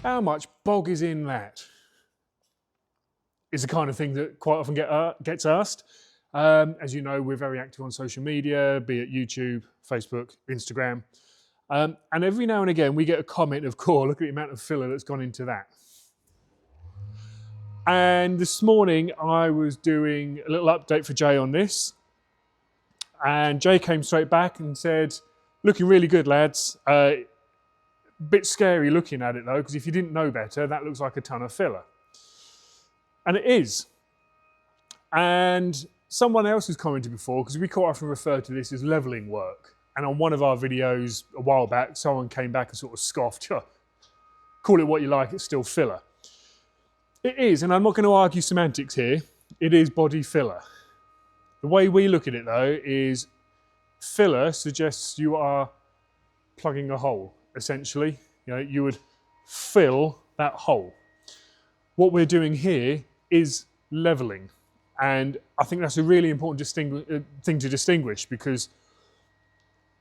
How much bog is in that? Is the kind of thing that quite often gets asked. As you know, we're very active on social media, be it YouTube, Facebook, Instagram. And every now and again, we get a comment of, "Cool, look at the amount of filler that's gone into that." And this morning, I was doing a little update for Jay on this. And Jay came straight back and said, "Looking really good, lads. Bit scary looking at it, though, because if you didn't know better, that looks like a ton of filler." And it is. And someone else has commented before, because we quite often refer to this as levelling work. And on one of our videos a while back, someone came back and sort of scoffed, "Call it what you like, it's still filler." It is, and I'm not going to argue semantics here. It is body filler. The way we look at it, though, is filler suggests you are plugging a hole, essentially. You would fill that hole. What we're doing here is levelling. And I think that's a really important thing to distinguish, because,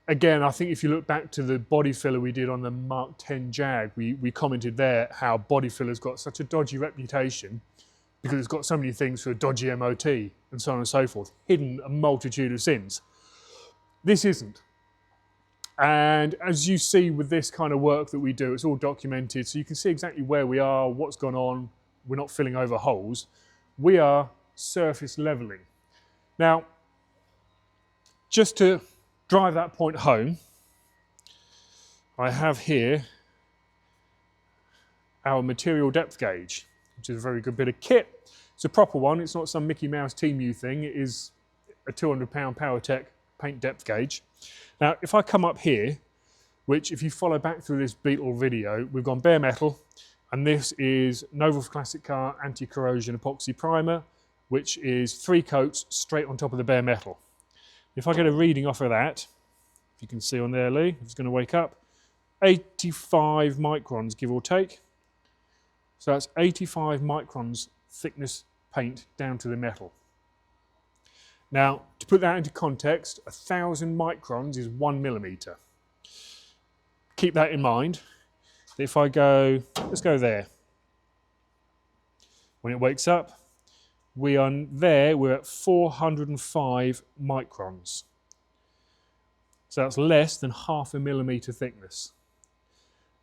again, I think if you look back to the body filler we did on the Mark 10 Jag, we commented there how body filler's got such a dodgy reputation because it's got so many things for a dodgy MOT and so on and so forth, hidden a multitude of sins. This isn't. And as you see with this kind of work that we do, it's all documented, so you can see exactly where we are, what's gone on. We're not filling over holes. We are surface levelling. Now, just to drive that point home, I have here our material depth gauge, which is a very good bit of kit. It's a proper one. It's not some Mickey Mouse Team-U thing. It is a 200-pound PowerTech paint depth gauge. Now, if I come up here, which if you follow back through this Beetle video, we've gone bare metal, and this is Nova Classic Car anti-corrosion epoxy primer, which is 3 coats straight on top of the bare metal. If I get a reading off of that, if you can see on there, Lee, it's going to wake up, 85 microns, give or take. So that's 85 microns thickness paint down to the metal. Now, to put that into context, 1,000 microns is 1 millimetre. Keep that in mind. If I go, let's go there. When it wakes up, we're at 405 microns. So that's less than 0.5 millimetre thickness.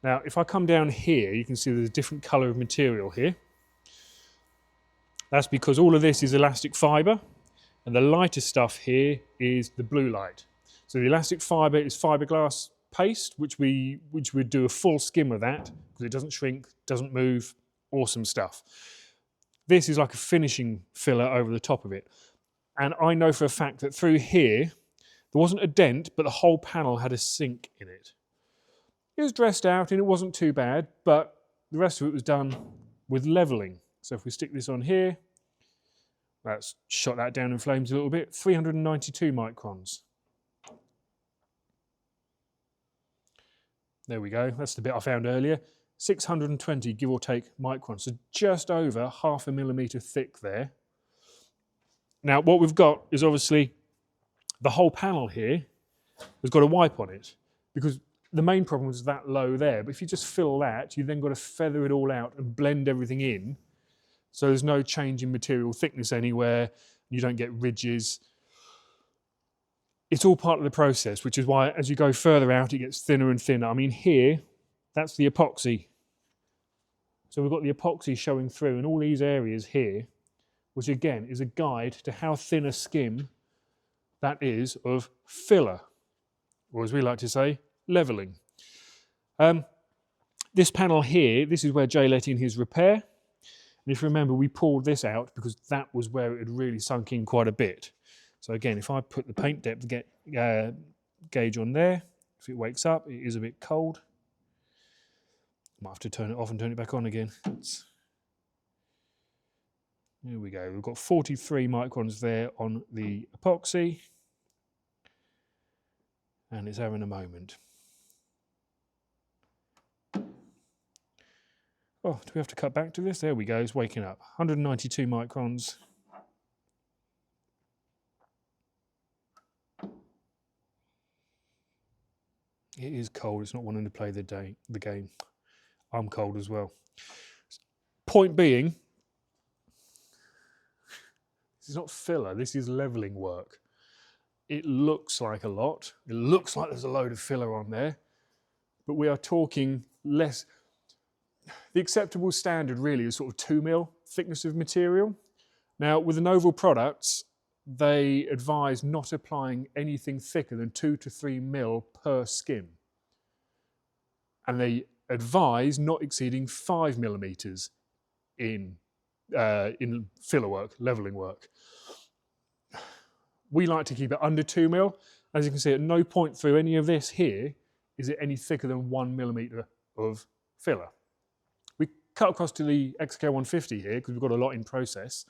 Now, if I come down here, you can see there's a different colour of material here. That's because all of this is elastic fibre, and the lighter stuff here is the blue light. So the elastic fibre is fiberglass paste, which would do a full skim of that, because it doesn't shrink, doesn't move, awesome stuff. This is like a finishing filler over the top of it. And I know for a fact that through here, there wasn't a dent, but the whole panel had a sink in it. It was dressed out and it wasn't too bad, but the rest of it was done with levelling. So if we stick this on here, let's shot that down in flames a little bit, 392 microns. There we go, that's the bit I found earlier. 620, give or take, microns, so just over 0.5 millimetre thick there. Now what we've got is obviously the whole panel here has got a wipe on it, because the main problem was that low there, but if you just fill that, you've then got to feather it all out and blend everything in, so there's no change in material thickness anywhere, you don't get ridges. It's all part of the process, which is why as you go further out, it gets thinner and thinner. I mean here, that's the epoxy. So we've got the epoxy showing through in all these areas here, which again is a guide to how thin a skim that is of filler, or as we like to say, levelling. This panel here, this is where Jay let in his repair. And if you remember, we pulled this out because that was where it had really sunk in quite a bit. So again, if I put the paint depth gauge on there, if it wakes up, it is a bit cold. Might have to turn it off and turn it back on again. There we go. We've got 43 microns there on the epoxy. And it's having a moment. Oh, do we have to cut back to this? There we go, it's waking up. 192 microns. It is cold, it's not wanting to play the game. I'm cold as well. Point being, this is not filler, this is levelling work. It looks like a lot. It looks like there's a load of filler on there, but we are talking less. The acceptable standard really is sort of 2 mil thickness of material. Now, with the Novel products, they advise not applying anything thicker than 2 to 3 mil per skin. And they advise not exceeding 5 millimeters in filler work, levelling work. We like to keep it under 2 mil. As you can see, at no point through any of this here is it any thicker than 1 millimeter of filler. We cut across to the XK150 here because we've got a lot in process.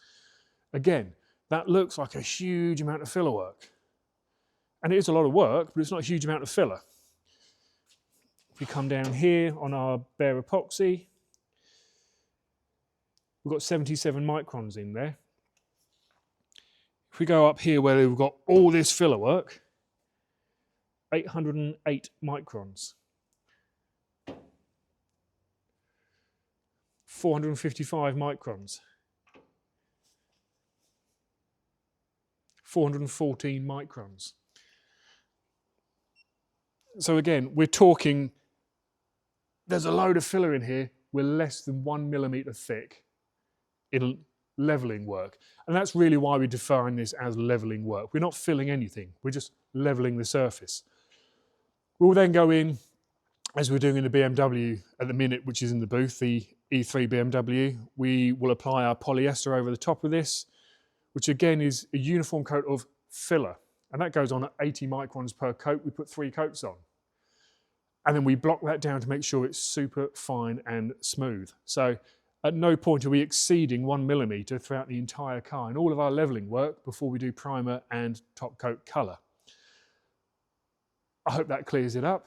Again, that looks like a huge amount of filler work. And it is a lot of work, but it's not a huge amount of filler. If we come down here on our bare epoxy, we've got 77 microns in there. If we go up here where we've got all this filler work, 808 microns. 455 microns. 414 microns. So again, we're talking, there's a load of filler in here. We're less than 1 millimeter thick in levelling work. And that's really why we define this as levelling work. We're not filling anything. We're just levelling the surface. We'll then go in, as we're doing in the BMW at the minute, which is in the booth, the E3 BMW, we will apply our polyester over the top of this, which again is a uniform coat of filler. And that goes on at 80 microns per coat. We put 3 coats on. And then we block that down to make sure it's super fine and smooth. So at no point are we exceeding 1 millimeter throughout the entire car in all of our levelling work before we do primer and top coat colour. I hope that clears it up.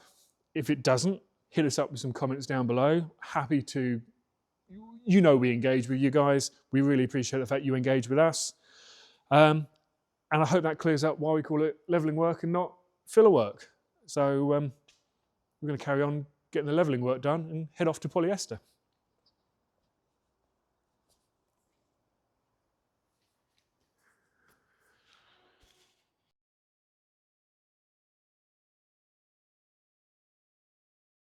If it doesn't, hit us up with some comments down below. Happy to, you know, we engage with you guys. We really appreciate the fact you engage with us. And I hope that clears up why we call it levelling work and not filler work. So we're going to carry on getting the levelling work done and head off to polyester.